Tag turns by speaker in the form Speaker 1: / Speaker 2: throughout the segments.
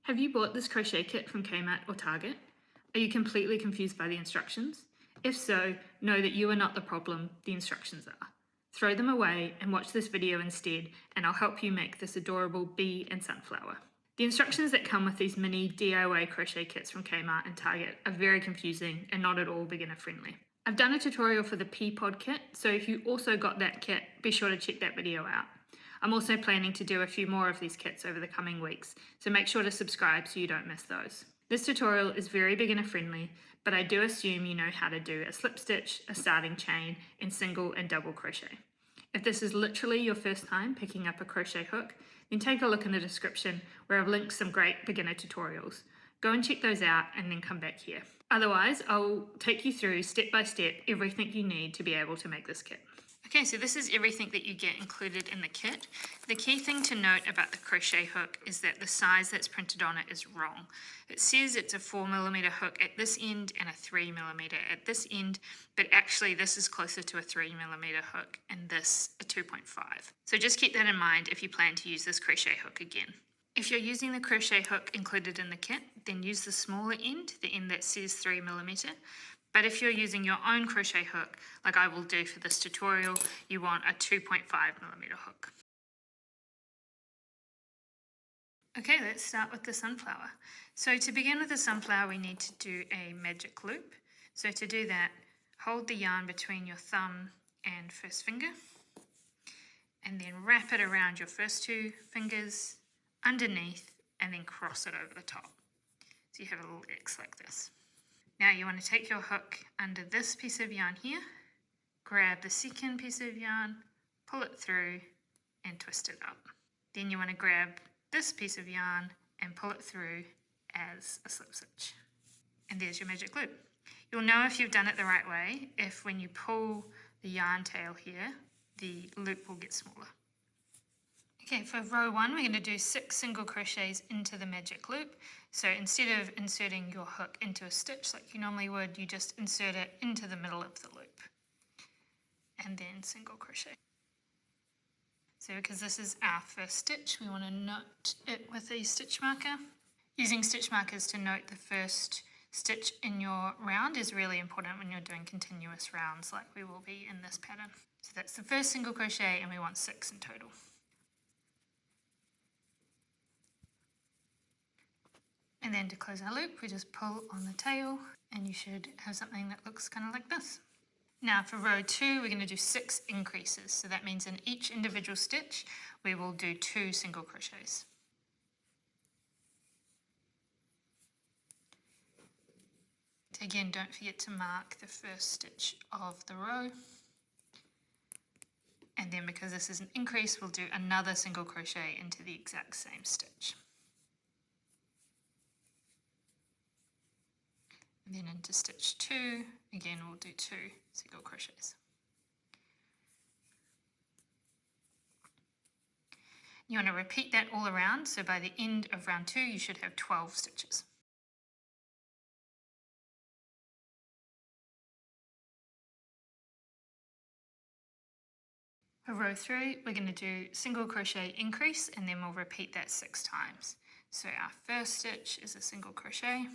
Speaker 1: Have you bought this crochet kit from Kmart or Target? Are you completely confused by the instructions? If so, know that you are not the problem, the instructions are. Throw them away and watch this video instead, and I'll help you make this adorable bee and sunflower. The instructions that come with these mini DIY crochet kits from Kmart and Target are very confusing and not at all beginner friendly. I've done a tutorial for the pea pod kit, so if you also got that kit, be sure to check that video out. I'm also planning to do a few more of these kits over the coming weeks, so make sure to subscribe so you don't miss those. This tutorial is very beginner friendly, but I do assume you know how to do a slip stitch, a starting chain, and single and double crochet. If this is literally your first time picking up a crochet hook, then take a look in the description where I've linked some great beginner tutorials. Go and check those out and then come back here. Otherwise, I'll take you through step by step everything you need to be able to make this kit. Okay, so this is everything that you get included in the kit. The key thing to note about the crochet hook is that the size that's printed on it is wrong. It says it's a 4mm hook at this end and a 3mm at this end, but actually this is closer to a 3mm hook and this a 2.5. So just keep that in mind if you plan to use this crochet hook again. If you're using the crochet hook included in the kit, then use the smaller end, the end that says 3mm. But if you're using your own crochet hook, like I will do for this tutorial, you want a 2.5mm hook. Okay, let's start with the sunflower. So to begin with the sunflower, we need to do a magic loop. So to do that, hold the yarn between your thumb and first finger, and then wrap it around your first two fingers, underneath, and then cross it over the top. So you have a little X like this. Now you want to take your hook under this piece of yarn here, grab the second piece of yarn, pull it through and twist it up. Then you want to grab this piece of yarn and pull it through as a slip stitch. And there's your magic loop. You'll know if you've done it the right way if when you pull the yarn tail here, the loop will get smaller. Okay, for row 1, we're going to do 6 single crochets into the magic loop. So instead of inserting your hook into a stitch like you normally would, you just insert it into the middle of the loop. And then single crochet. So because this is our first stitch, we want to note it with a stitch marker. Using stitch markers to note the first stitch in your round is really important when you're doing continuous rounds like we will be in this pattern. So that's the first single crochet and we want 6 in total. And then to close our loop, we just pull on the tail and you should have something that looks kind of like this. Now for row 2, we're going to do 6 increases. So that means in each individual stitch, we will do 2 single crochets. Again, don't forget to mark the first stitch of the row. And then because this is an increase, we'll do another single crochet into the exact same stitch. And then into stitch 2, again we'll do 2 single crochets. You want to repeat that all around, so by the end of round 2 you should have 12 stitches. For row 3, we're going to do single crochet increase and then we'll repeat that 6 times. So our first stitch is a single crochet.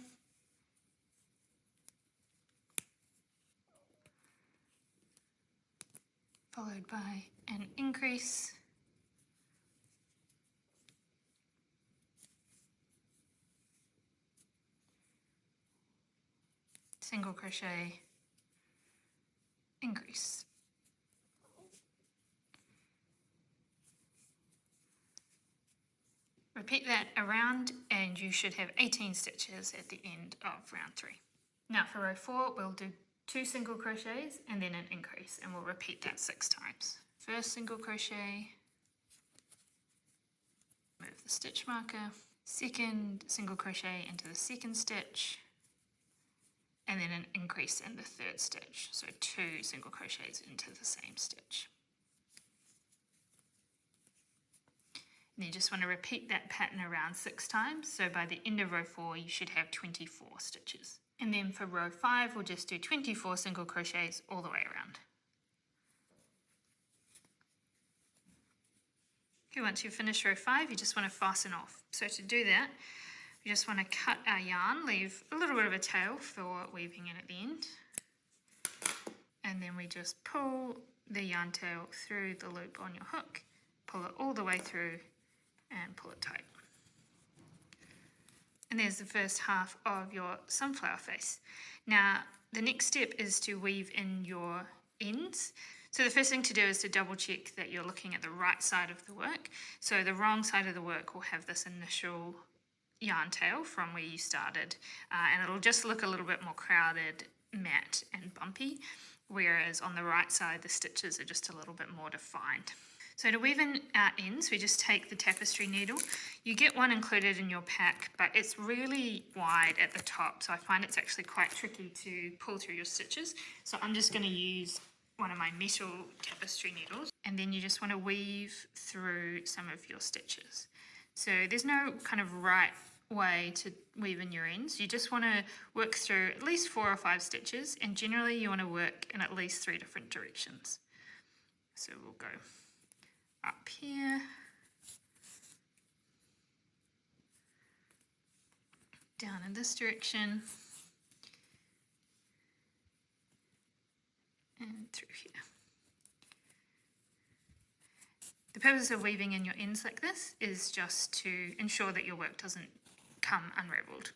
Speaker 1: Followed by an increase, single crochet, increase. Repeat that around and you should have 18 stitches at the end of round 3. Now for row 4, we'll do 2 single crochets and then an increase, and we'll repeat that 6 times. First single crochet, move the stitch marker, second single crochet into the second stitch, and then an increase in the third stitch, so 2 single crochets into the same stitch. And you just want to repeat that pattern around 6 times, so by the end of row 4 you should have 24 stitches. And then for row 5 we'll just do 24 single crochets all the way around. Okay, once you've finished row 5 you just want to fasten off. So to do that, We just want to cut our yarn, leave a little bit of a tail for weaving in at the end. And then we just pull the yarn tail through the loop on your hook, pull it all the way through and pull it tight. And there's the first half of your sunflower face. Now, the next step is to weave in your ends. So the first thing to do is to double check that you're looking at the right side of the work. So the wrong side of the work will have this initial yarn tail from where you started, and it'll just look a little bit more crowded, matte and bumpy, whereas on the right side the stitches are just a little bit more defined. So to weave in our ends, we just take the tapestry needle. You get one included in your pack, but it's really wide at the top, so I find it's actually quite tricky to pull through your stitches. So I'm just going to use one of my metal tapestry needles, and then you just want to weave through some of your stitches. So there's no kind of right way to weave in your ends. You just want to work through at least 4 or 5 stitches, and generally you want to work in at least 3 different directions. So we'll go up here, down in this direction, and through here. The purpose of weaving in your ends like this is just to ensure that your work doesn't come unraveled.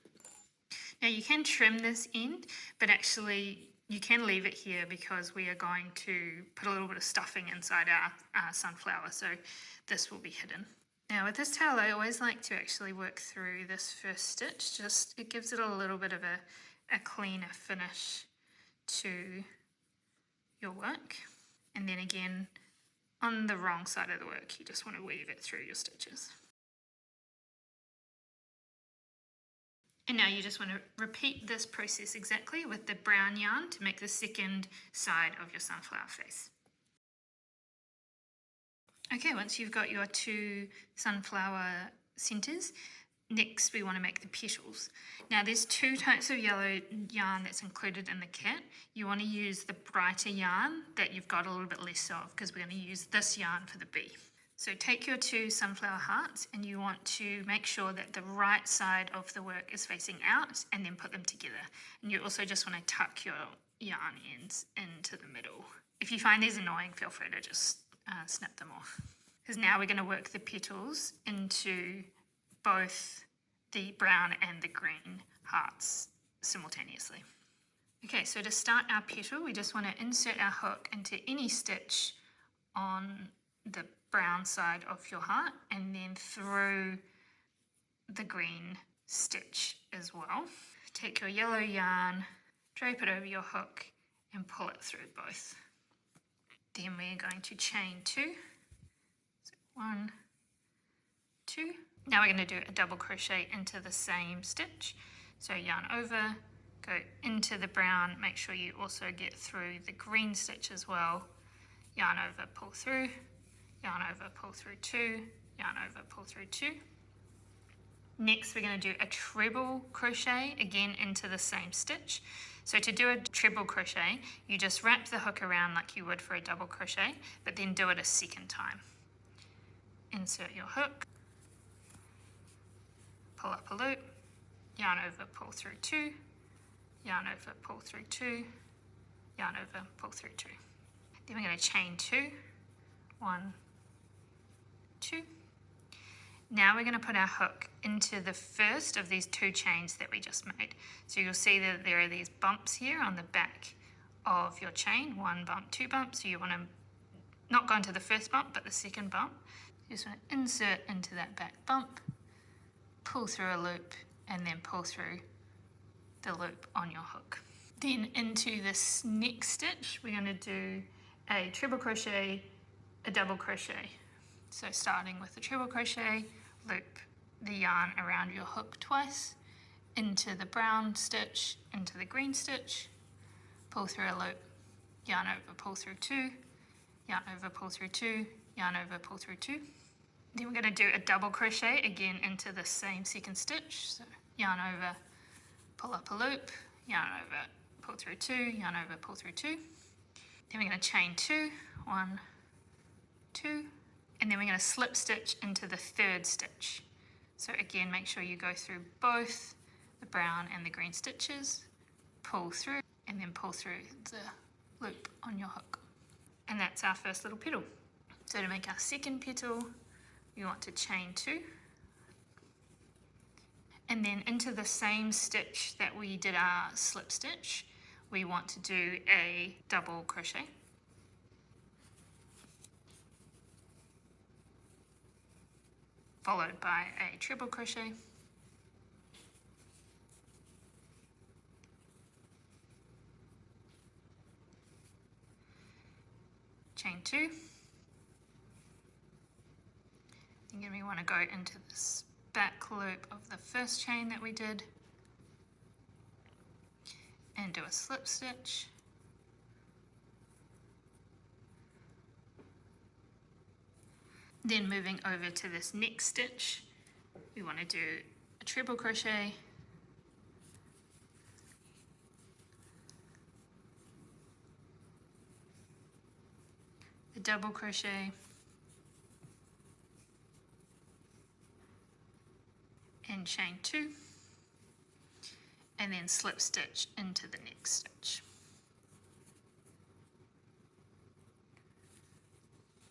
Speaker 1: Now you can trim this end, but actually you can leave it here because we are going to put a little bit of stuffing inside our sunflower, so this will be hidden. Now with this tail, I always like to actually work through this first stitch. It gives it a little bit of a cleaner finish to your work. And then again, on the wrong side of the work, you just want to weave it through your stitches. And now you just want to repeat this process exactly with the brown yarn to make the second side of your sunflower face. Okay, once you've got your 2 sunflower centers, next we want to make the petals. Now there's 2 types of yellow yarn that's included in the kit. You want to use the brighter yarn that you've got a little bit less of, because we're going to use this yarn for the bee. So take your 2 sunflower hearts, and you want to make sure that the right side of the work is facing out, and then put them together. And you also just want to tuck your yarn ends into the middle. If you find these annoying, feel free to just snip them off. Because now we're going to work the petals into both the brown and the green hearts simultaneously. Okay, so to start our petal, we just want to insert our hook into any stitch on the brown side of your heart, and then through the green stitch as well. Take your yellow yarn, drape it over your hook, and pull it through both. Then we're going to chain 2. So 1, 2. Now we're going to do a double crochet into the same stitch. So yarn over, go into the brown, make sure you also get through the green stitch as well. Yarn over, pull through, yarn over, pull through 2, yarn over, pull through 2. Next we're going to do a treble crochet again into the same stitch. So to do a treble crochet, you just wrap the hook around like you would for a double crochet, but then do it a second time. Insert your hook, pull up a loop, yarn over, pull through 2, yarn over, pull through 2, yarn over, pull through 2. Then we're going to chain 2, 1, 2. Now we're going to put our hook into the first of these 2 chains that we just made. So you'll see that there are these bumps here on the back of your chain, 1 bump, 2 bumps. So you want to not go into the first bump, but the second bump. You just want to insert into that back bump, pull through a loop, and then pull through the loop on your hook. Then into this next stitch, we're going to do a treble crochet, a double crochet. So starting with the treble crochet, loop the yarn around your hook twice, into the brown stitch, into the green stitch, pull through a loop, yarn over, pull through 2, yarn over, pull through 2, yarn over, pull through 2. Then we're going to do a double crochet again into the same second stitch. So yarn over, pull up a loop, yarn over, pull through 2, yarn over, pull through 2. Then we're going to chain 2, 1, 2, and then we're going to slip stitch into the third stitch. So again, make sure you go through both the brown and the green stitches, pull through, and then pull through the loop on your hook. And that's our first little petal. So to make our second petal, we want to chain 2. And then into the same stitch that we did our slip stitch, we want to do a double crochet. Followed by a treble crochet. Chain 2. And then we want to go into this back loop of the first chain that we did and do a slip stitch. Then moving over to this next stitch, we want to do a treble crochet, a double crochet, and chain 2, and then slip stitch into the next stitch.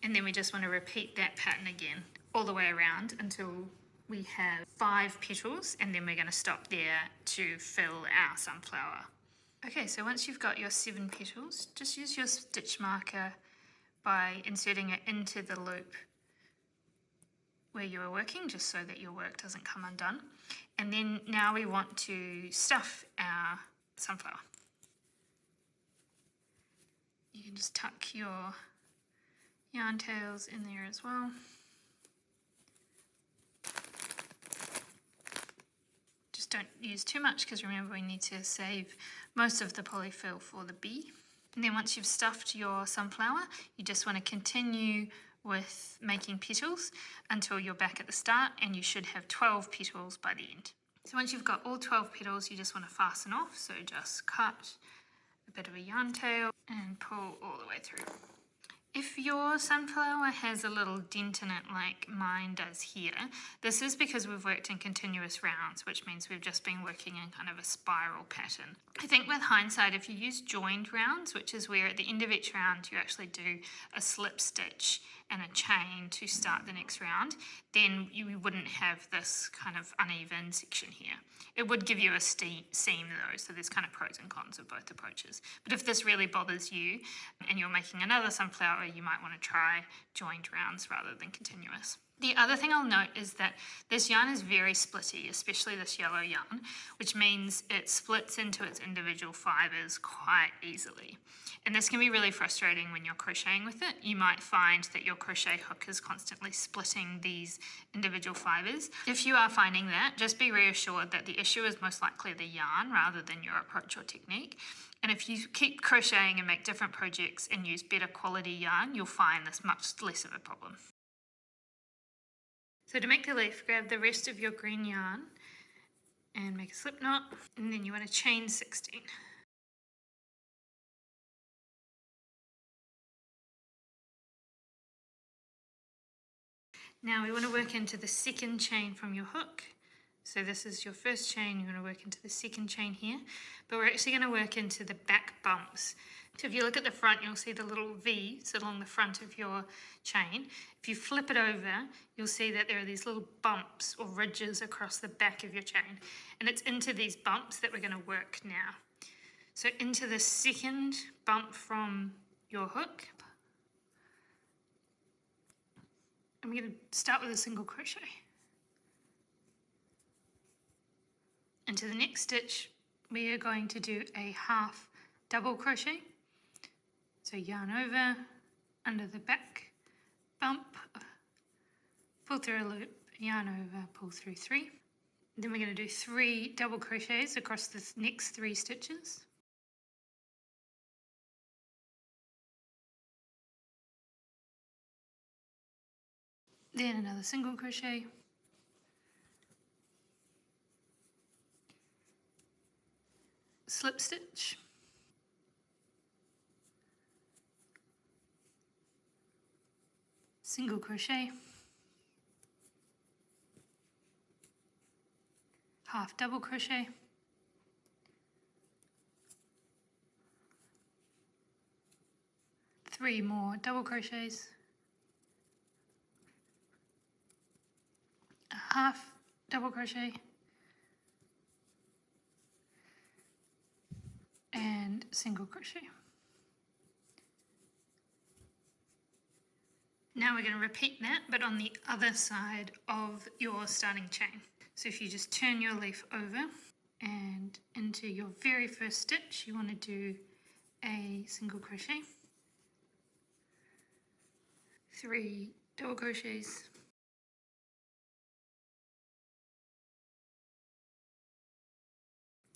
Speaker 1: And then we just want to repeat that pattern again all the way around until we have 5 petals, and then we're going to stop there to fill our sunflower. Okay, so once you've got your 7 petals, just use your stitch marker by inserting it into the loop where you are working, just so that your work doesn't come undone. And then now we want to stuff our sunflower. You can just tuck your yarn tails in there as well. Just don't use too much, because remember, we need to save most of the polyfill for the bee. And then once you've stuffed your sunflower, you just want to continue with making petals until you're back at the start, and you should have 12 petals by the end. So once you've got all 12 petals, you just want to fasten off. So just cut a bit of a yarn tail and pull all the way through. If your sunflower has a little dent in it like mine does here, this is because we've worked in continuous rounds, which means we've just been working in kind of a spiral pattern. I think with hindsight, if you use joined rounds, which is where at the end of each round you actually do a slip stitch and a chain to start the next round, then you wouldn't have this kind of uneven section here. It would give you a seam though, so there's kind of pros and cons of both approaches. But if this really bothers you and you're making another sunflower, you might want to try joined rounds rather than continuous. The other thing I'll note is that this yarn is very splitty, especially this yellow yarn, which means it splits into its individual fibres quite easily. And this can be really frustrating when you're crocheting with it. You might find that your crochet hook is constantly splitting these individual fibres. If you are finding that, just be reassured that the issue is most likely the yarn rather than your approach or technique. And if you keep crocheting and make different projects and use better quality yarn, you'll find this much less of a problem. So to make the leaf, grab the rest of your green yarn and make a slip knot, and then you want to chain 16. Now we want to work into the second chain from your hook. So this is your first chain, you want to work into the second chain here, but we're actually going to work into the back bumps. So if you look at the front, you'll see the little V's along the front of your chain. If you flip it over, you'll see that there are these little bumps or ridges across the back of your chain. And it's into these bumps that we're going to work now. So into the second bump from your hook, I'm going to start with a single crochet. Into the next stitch, we are going to do a half double crochet. So yarn over, under the back bump, pull through a loop, yarn over, pull through 3. Then we're going to do 3 double crochets across the next 3 stitches. Then another single crochet. Slip stitch. Single crochet. half double crochet, three more double crochets, a half double crochet, and single crochet. Now we're going to repeat that, but on the other side of your starting chain. So if you just turn your leaf over and into your very first stitch, you want to do a single crochet, 3 double crochets,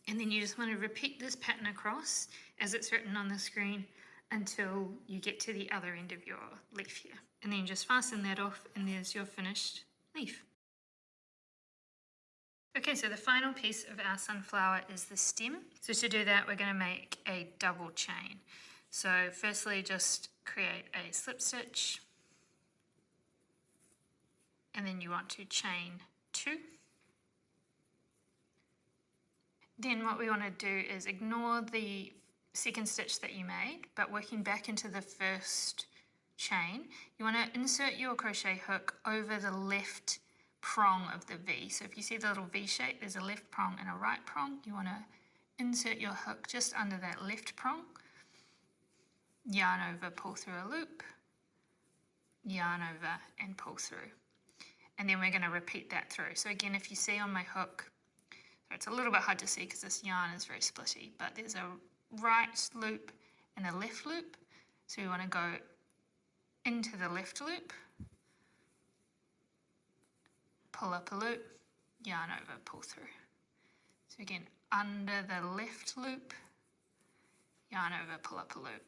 Speaker 1: and then you just want to repeat this pattern across as it's written on the screen until you get to the other end of your leaf here. And then just fasten that off and there's your finished leaf. Okay, so the final piece of our sunflower is the stem. So to do that, we're going to make a double chain. So firstly, just create a slip stitch, and then you want to chain 2. Then what we want to do is ignore the second stitch that you made, but working back into the first chain, you want to insert your crochet hook over the left prong of the V. So if you see the little V shape, there's a left prong and a right prong. You want to insert your hook just under that left prong, yarn over, pull through a loop, yarn over and pull through. And then we're going to repeat that through. So again, if you see on my hook, so it's a little bit hard to see because this yarn is very splitty, but there's a right loop and a left loop. So we want to go into the left loop, pull up a loop, yarn over, pull through. So again, under the left loop, yarn over, pull up a loop.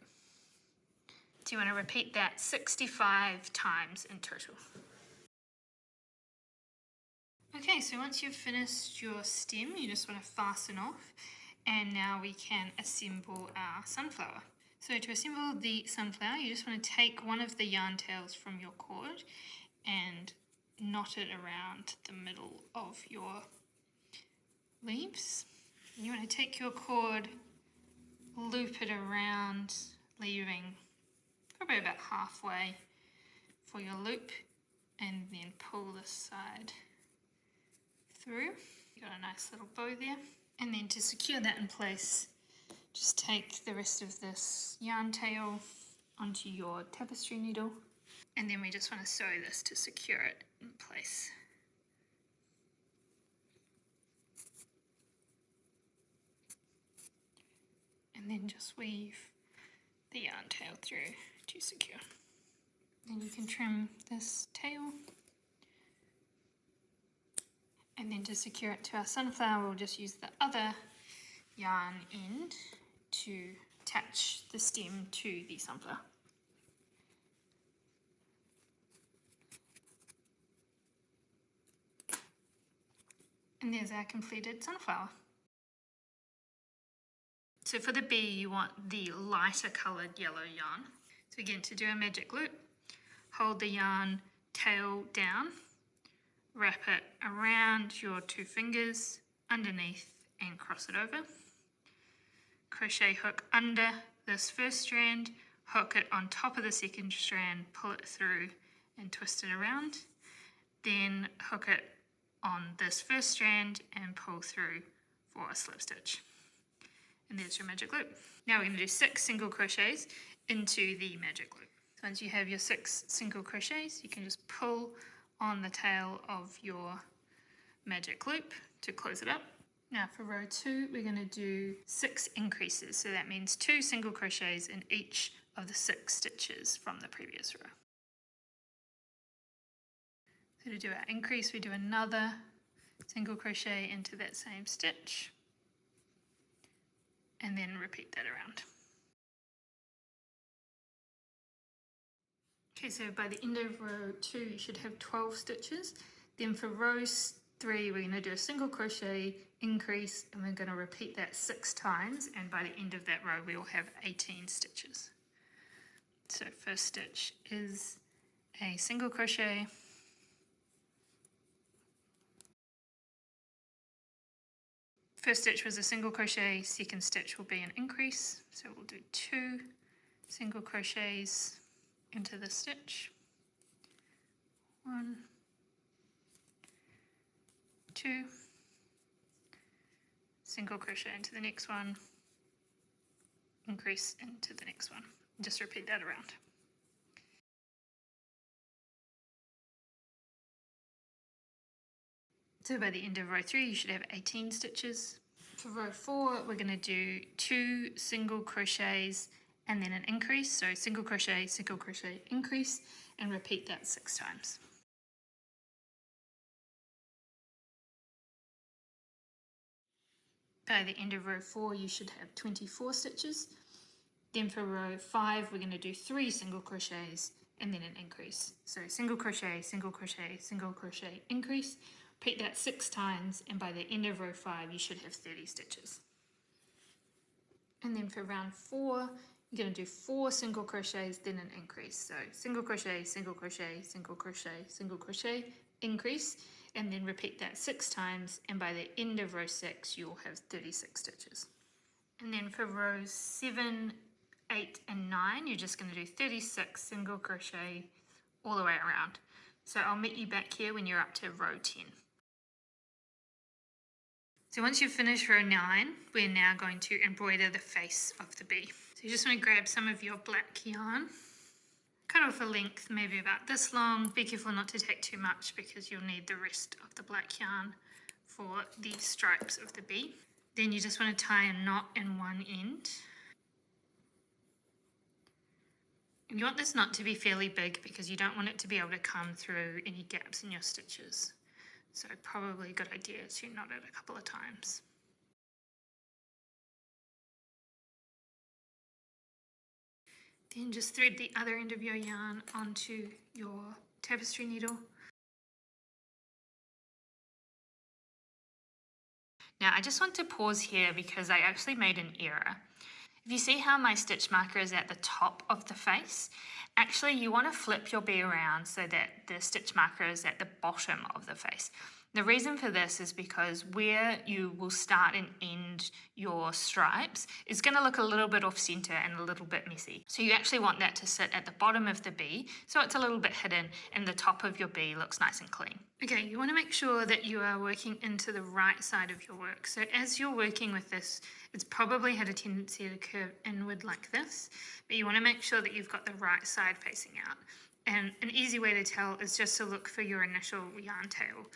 Speaker 1: So you want to repeat that 65 times in total. Okay, so once you've finished your stem, you just want to fasten off, and now we can assemble our sunflower. So to assemble the sunflower, you just want to take one of the yarn tails from your cord and knot it around the middle of your leaves. You want to take your cord, loop it around, leaving probably about halfway for your loop, and then pull this side through. You got a nice little bow there. And then to secure that in place, just take the rest of this yarn tail onto your tapestry needle, and then we just want to sew this to secure it in place. And then just weave the yarn tail through to secure. Then you can trim this tail. And then to secure it to our sunflower, we'll just use the other yarn end to attach the stem to the sunflower. And there's our completed sunflower. So for the bee, you want the lighter coloured yellow yarn. So again, to do a magic loop, hold the yarn tail down, wrap it around your 2 fingers, underneath, and cross it over. Crochet hook under this first strand, hook it on top of the second strand, pull it through and twist it around. Then hook it on this first strand and pull through for a slip stitch. And there's your magic loop. Now we're going to do 6 single crochets into the magic loop. So once you have your 6 single crochets, you can just pull on the tail of your magic loop to close it up. Now for row 2, we're going to do 6 increases. So that means 2 single crochets in each of the 6 stitches from the previous row. So to do our increase, we do another single crochet into that same stitch, and then repeat that around. Okay, so by the end of row 2, you should have 12 stitches. Then for row 3, we're going to do a single crochet, increase, and we're going to repeat that 6 times, and by the end of that row, we will have 18 stitches. So first stitch is a single crochet, First stitch was a single crochet, second stitch will be an increase. So we'll do 2 single crochets into the stitch. 1, 2, single crochet into the next one, increase into the next one. Just repeat that around. So by the end of row 3 you should have 18 stitches. For row 4 we're going to do 2 single crochets and then an increase. So single crochet, increase, and repeat that 6 times. By the end of row 4 you should have 24 stitches. Then for row 5 we're going to do 3 single crochets and then an increase. So single crochet, increase. Repeat that 6 times, and by the end of row 5 you should have 30 stitches. And then for round 4 you're going to do 4 single crochets then an increase. So single crochet, increase, and then repeat that 6 times, and by the end of row 6 you'll have 36 stitches. And then for rows 7, 8 and 9 you're just going to do 36 single crochet all the way around. So I'll meet you back here when you're up to row 10. So once you've finished row 9, we're now going to embroider the face of the bee. So you just want to grab some of your black yarn, cut off a length maybe about this long. Be careful not to take too much because you'll need the rest of the black yarn for the stripes of the bee. Then you just want to tie a knot in one end. And you want this knot to be fairly big because you don't want it to be able to come through any gaps in your stitches. So probably a good idea to knot it a couple of times. Then just thread the other end of your yarn onto your tapestry needle. Now I just want to pause here because I actually made an error. If you see how my stitch marker is at the top of the face, actually you want to flip your bee around so that the stitch marker is at the bottom of the face. The reason for this is because where you will start and end your stripes is going to look a little bit off center and a little bit messy. So you actually want that to sit at the bottom of the bee so it's a little bit hidden and the top of your bee looks nice and clean. Okay, you want to make sure that you are working into the right side of your work. So as you're working with this, it's probably had a tendency to curve inward like this, but you want to make sure that you've got the right side facing out. And an easy way to tell is just to look for your initial yarn tail.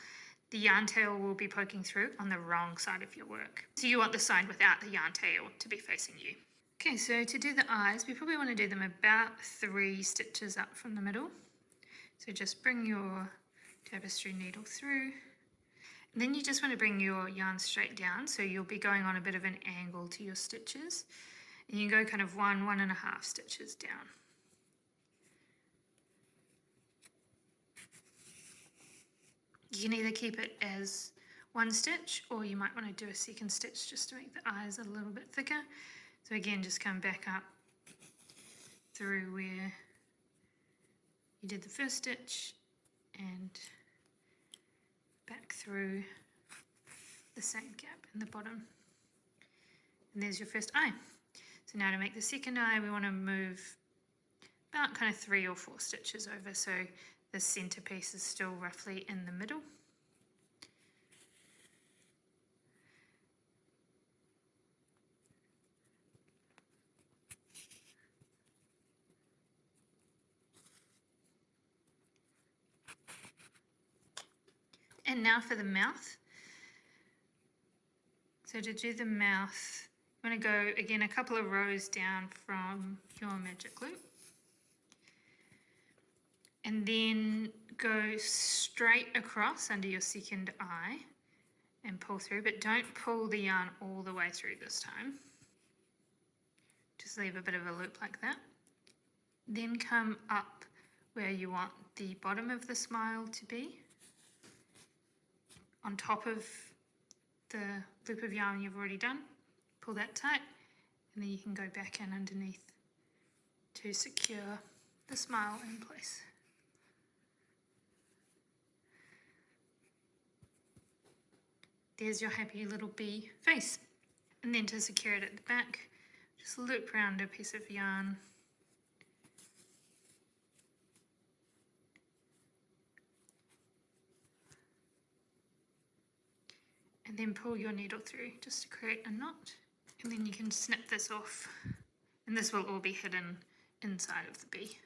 Speaker 1: The yarn tail will be poking through on the wrong side of your work. So you want the side without the yarn tail to be facing you. Okay, so to do the eyes, we probably want to do them about 3 stitches up from the middle. So just bring your tapestry needle through. And then you just want to bring your yarn straight down, so you'll be going on a bit of an angle to your stitches. And you can go kind of 1.5 stitches down. You can either keep it as 1 stitch, or you might want to do a second stitch just to make the eyes a little bit thicker. So again, just come back up through where you did the first stitch and back through the same gap in the bottom. And there's your first eye. So now to make the second eye, we want to move about kind of 3 or 4 stitches over, so the center piece is still roughly in the middle. And now for the mouth. So to do the mouth, you want to go again a couple of rows down from your magic loop. And then go straight across under your second eye and pull through, but don't pull the yarn all the way through this time. Just leave a bit of a loop like that. Then come up where you want the bottom of the smile to be, on top of the loop of yarn you've already done. Pull that tight, and then you can go back in underneath to secure the smile in place. there's your happy little bee face. And then to secure it at the back, just loop around a piece of yarn. And then pull your needle through just to create a knot. And then you can snip this off. And this will all be hidden inside of the bee.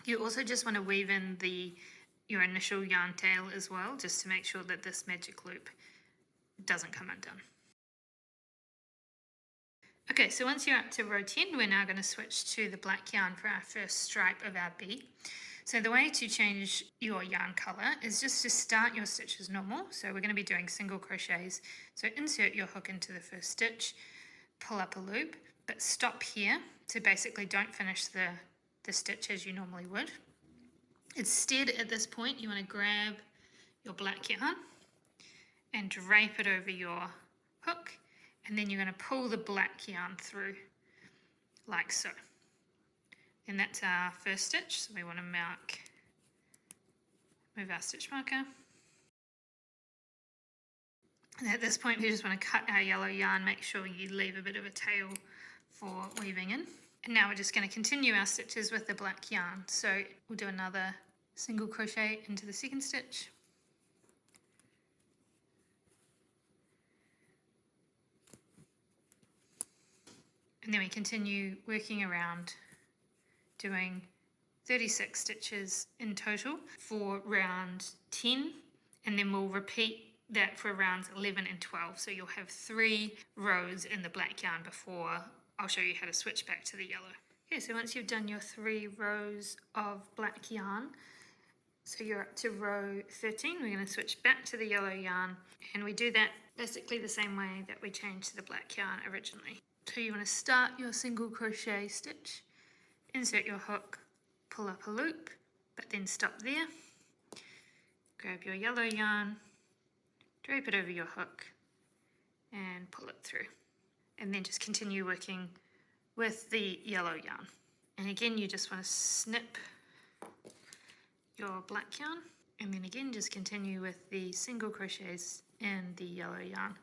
Speaker 1: You also just want to weave in your initial yarn tail as well, just to make sure that this magic loop doesn't come undone. Okay, so once you're up to row 10, we're now going to switch to the black yarn for our first stripe of our bee. So the way to change your yarn colour is just to start your stitch as normal. So we're going to be doing single crochets. So insert your hook into the first stitch, pull up a loop, but stop here. So basically don't finish the stitch as you normally would. Instead, at this point, you want to grab your black yarn and drape it over your hook, and then you're going to pull the black yarn through like so. And that's our first stitch, so we want to move our stitch marker. And at this point we just want to cut our yellow yarn, make sure you leave a bit of a tail for weaving in. And now we're just going to continue our stitches with the black yarn. So we'll do another single crochet into the second stitch. And then we continue working around, doing 36 stitches in total for round 10, and then we'll repeat that for rounds 11 and 12. So you'll have 3 rows in the black yarn before I'll show you how to switch back to the yellow. Okay, so once you've done your 3 rows of black yarn, so you're up to row 13, we're going to switch back to the yellow yarn, and we do that basically the same way that we changed the black yarn originally. So you want to start your single crochet stitch, insert your hook, pull up a loop, but then stop there. Grab your yellow yarn, drape it over your hook, and pull it through. And then just continue working with the yellow yarn. And again, you just want to snip your black yarn, and then again, just continue with the single crochets in the yellow yarn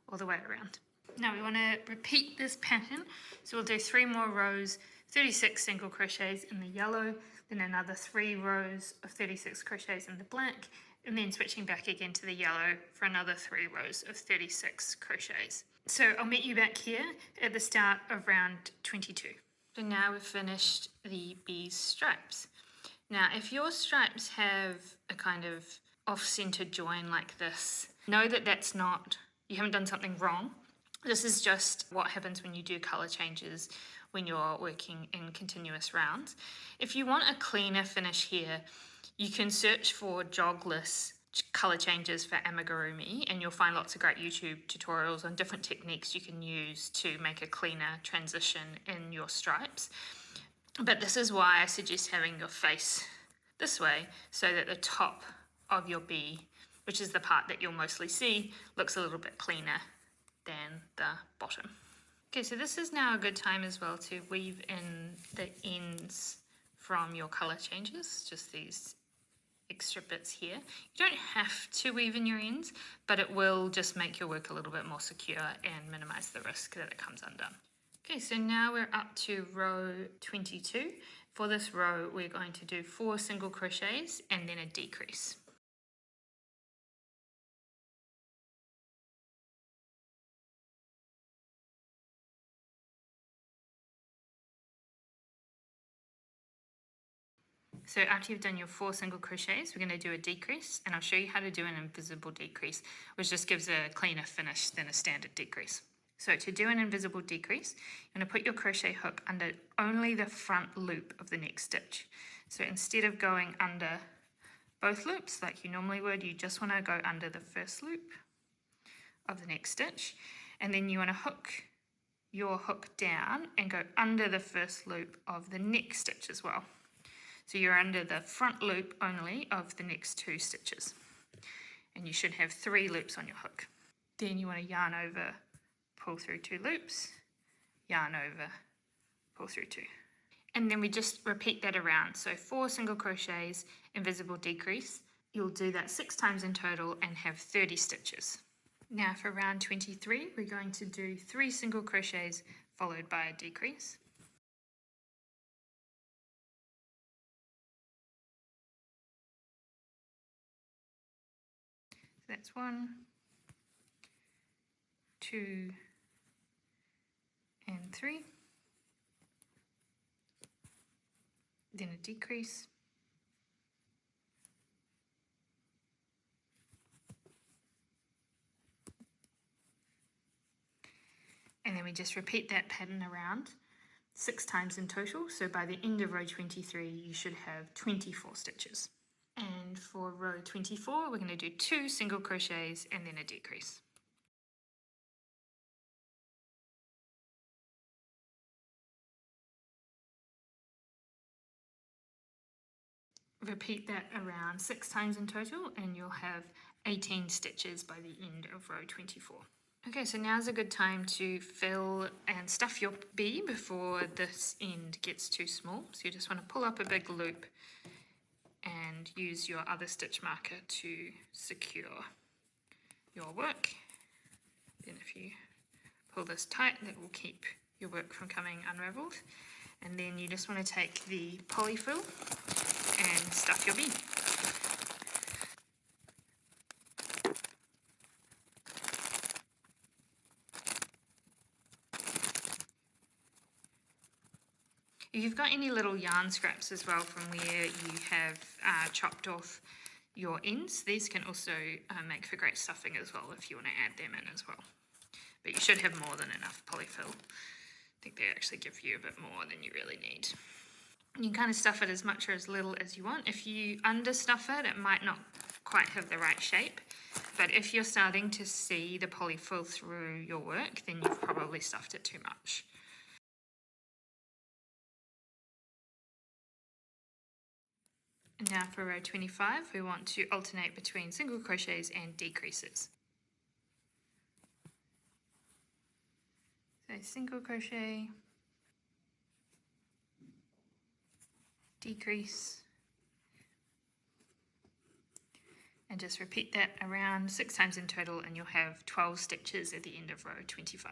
Speaker 1: all the way around. Now we want to repeat this pattern, so we'll do 3 more rows, 36 single crochets in the yellow, then another 3 rows of 36 crochets in the black, and then switching back again to the yellow for another 3 rows of 36 crochets. So I'll meet you back here at the start of round 22. So now we've finished the bee's stripes. Now if your stripes have a kind of off-center join like this, know that that's not, you haven't done something wrong. This is just what happens when you do colour changes when you're working in continuous rounds. If you want a cleaner finish here, you can search for jogless colour changes for amigurumi, and you'll find lots of great YouTube tutorials on different techniques you can use to make a cleaner transition in your stripes. But this is why I suggest having your face this way, so that the top of your bee, which is the part that you'll mostly see, looks a little bit cleaner than the bottom. Okay, so this is now a good time as well to weave in the ends from your colour changes, just these extra bits here. You don't have to weave in your ends, but it will just make your work a little bit more secure and minimise the risk that it comes undone. Okay, so now we're up to row 22. For this row, we're going to do 4 single crochets and then a decrease. So after you've done your 4 single crochets, we're going to do a decrease, and I'll show you how to do an invisible decrease, which just gives a cleaner finish than a standard decrease. So to do an invisible decrease, you're going to put your crochet hook under only the front loop of the next stitch. So instead of going under both loops like you normally would, you just want to go under the first loop of the next stitch, and then you want to hook your hook down and go under the first loop of the next stitch as well. So you're under the front loop only of the next 2 stitches, and you should have 3 loops on your hook. Then you want to yarn over, pull through 2 loops, yarn over, pull through 2. And then we just repeat that around. So 4 single crochets, invisible decrease. You'll do that 6 times in total and have 30 stitches. Now for round 23, we're going to do 3 single crochets followed by a decrease. So that's 1, 2, and 3. Then a decrease. And then we just repeat that pattern around 6 times in total. So by the end of row 23, you should have 24 stitches. And for row 24, we're going to do 2 single crochets and then a decrease. Repeat that around 6 times in total and you'll have 18 stitches by the end of row 24. Okay, so now's a good time to fill and stuff your bee before this end gets too small. So you just want to pull up a big loop and use your other stitch marker to secure your work. Then if you pull this tight, that will keep your work from coming unraveled. And then you just want to take the polyfill and stuff your bee. If you've got any little yarn scraps as well from where you have chopped off your ends, these can also make for great stuffing as well if you want to add them in as well. But you should have more than enough polyfill. I think they actually give you a bit more than you really need. You can kind of stuff it as much or as little as you want. If you understuff it, it might not quite have the right shape. But if you're starting to see the polyfill through your work, then you've probably stuffed it too much. And now for row 25, we want to alternate between single crochets and decreases. So single crochet, decrease, and just repeat that around 6 times in total and you'll have 12 stitches at the end of row 25.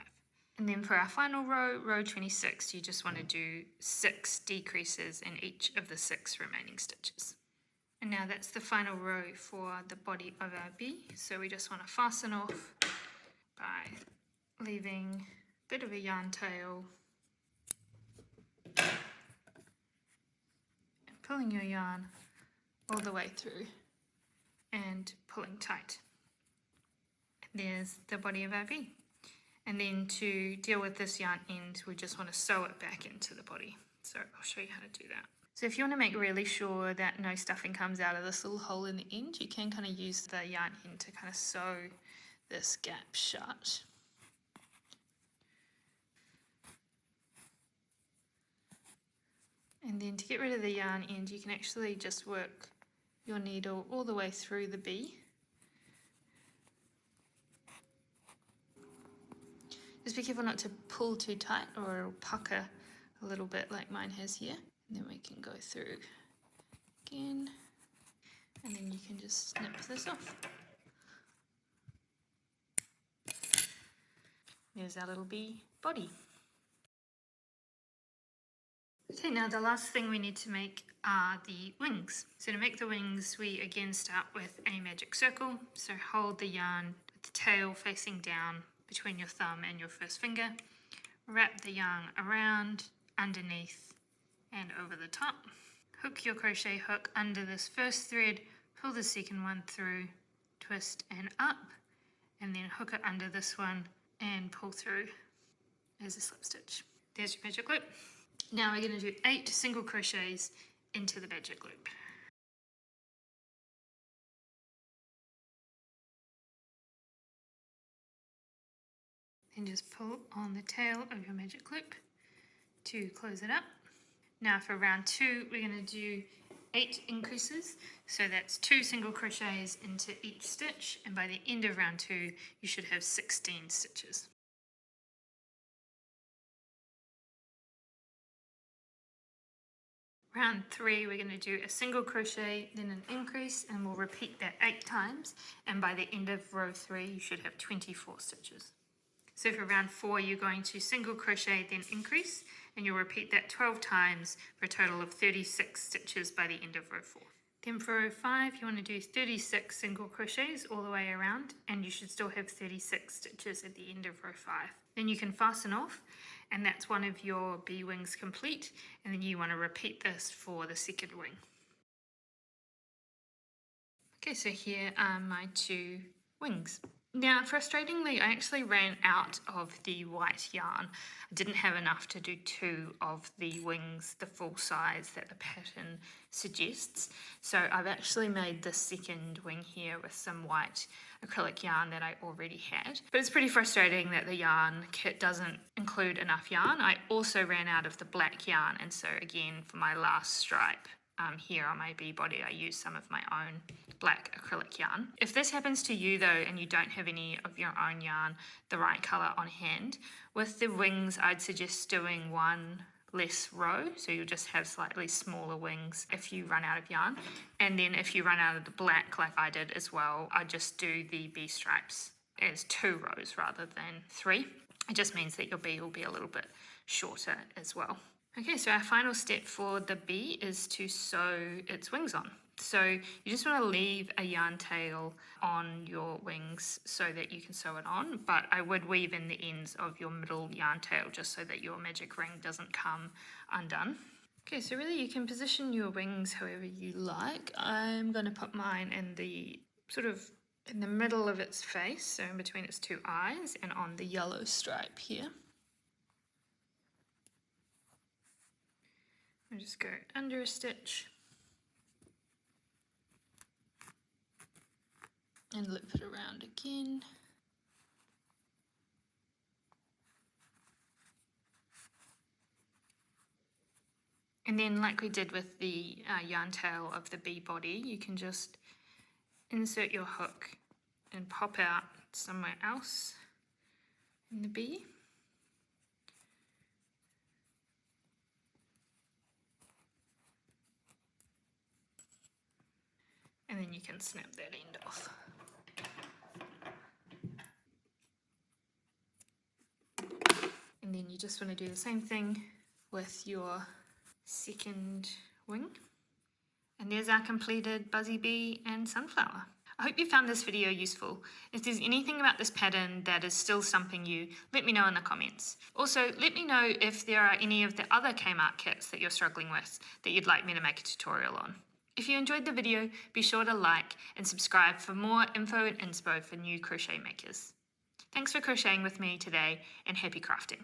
Speaker 1: And then for our final row, row 26, you just want to do 6 decreases in each of the 6 remaining stitches. And now that's the final row for the body of our bee. So we just want to fasten off by leaving a bit of a yarn tail and pulling your yarn all the way through and pulling tight. There's the body of our bee. And then to deal with this yarn end, we just want to sew it back into the body. So I'll show you how to do that. So if you want to make really sure that no stuffing comes out of this little hole in the end, you can kind of use the yarn end to kind of sew this gap shut. And then to get rid of the yarn end, you can actually just work your needle all the way through the bee. Just be careful not to pull too tight or it'll pucker a little bit like mine has here. And then we can go through again. And then you can just snip this off. There's our little bee body. Okay, now the last thing we need to make are the wings. So to make the wings, we again start with a magic circle. So hold the yarn with the tail facing down between your thumb and your first finger. Wrap the yarn around, underneath, and over the top. Hook your crochet hook under this first thread, pull the second one through, twist and up, and then hook it under this one and pull through as a slip stitch. There's your magic loop. Now we're going to do 8 single crochets into the magic loop. Then just pull on the tail of your magic loop to close it up. Now for round 2, we're going to do 8 increases. So that's 2 single crochets into each stitch, and by the end of round 2, you should have 16 stitches. round 3, we're going to do a single crochet, then an increase, and we'll repeat that 8 times. And by the end of row 3, you should have 24 stitches. So for round 4, you're going to single crochet, then increase, and you'll repeat that 12 times for a total of 36 stitches by the end of row 4. Then for row 5, you want to do 36 single crochets all the way around, and you should still have 36 stitches at the end of row 5. Then you can fasten off, and that's one of your bee wings complete, and then you want to repeat this for the second wing. Okay, so here are my 2 wings. Now, frustratingly, I actually ran out of the white yarn. I didn't have enough to do 2 of the wings, the full size that the pattern suggests. So I've actually made the second wing here with some white acrylic yarn that I already had. But it's pretty frustrating that the yarn kit doesn't include enough yarn. I also ran out of the black yarn, and so again, for my last stripe, here on my bee body, I used some of my own black acrylic yarn. If this happens to you though, and you don't have any of your own yarn, the right colour on hand, with the wings I'd suggest doing 1 less row, so you'll just have slightly smaller wings if you run out of yarn. And then if you run out of the black like I did as well, I'd just do the bee stripes as 2 rows rather than 3. It just means that your bee will be a little bit shorter as well. Okay, so our final step for the bee is to sew its wings on. So you just want to leave a yarn tail on your wings so that you can sew it on, but I would weave in the ends of your middle yarn tail just so that your magic ring doesn't come undone. Okay, so really you can position your wings however you like. I'm going to put mine in the in the middle of its face, so in between its 2 eyes, and on the yellow stripe here. I'll just go under a stitch and loop it around again. And then, like we did with the yarn tail of the bee body, you can just insert your hook and pop out somewhere else in the bee. And then you can snap that end off. And then you just want to do the same thing with your second wing. And there's our completed Buzzy Bee and Sunflower. I hope you found this video useful. If there's anything about this pattern that is still stumping you, let me know in the comments. Also, let me know if there are any of the other Kmart kits that you're struggling with that you'd like me to make a tutorial on. If you enjoyed the video, be sure to like and subscribe for more info and inspo for new crochet makers. Thanks for crocheting with me today, and happy crafting.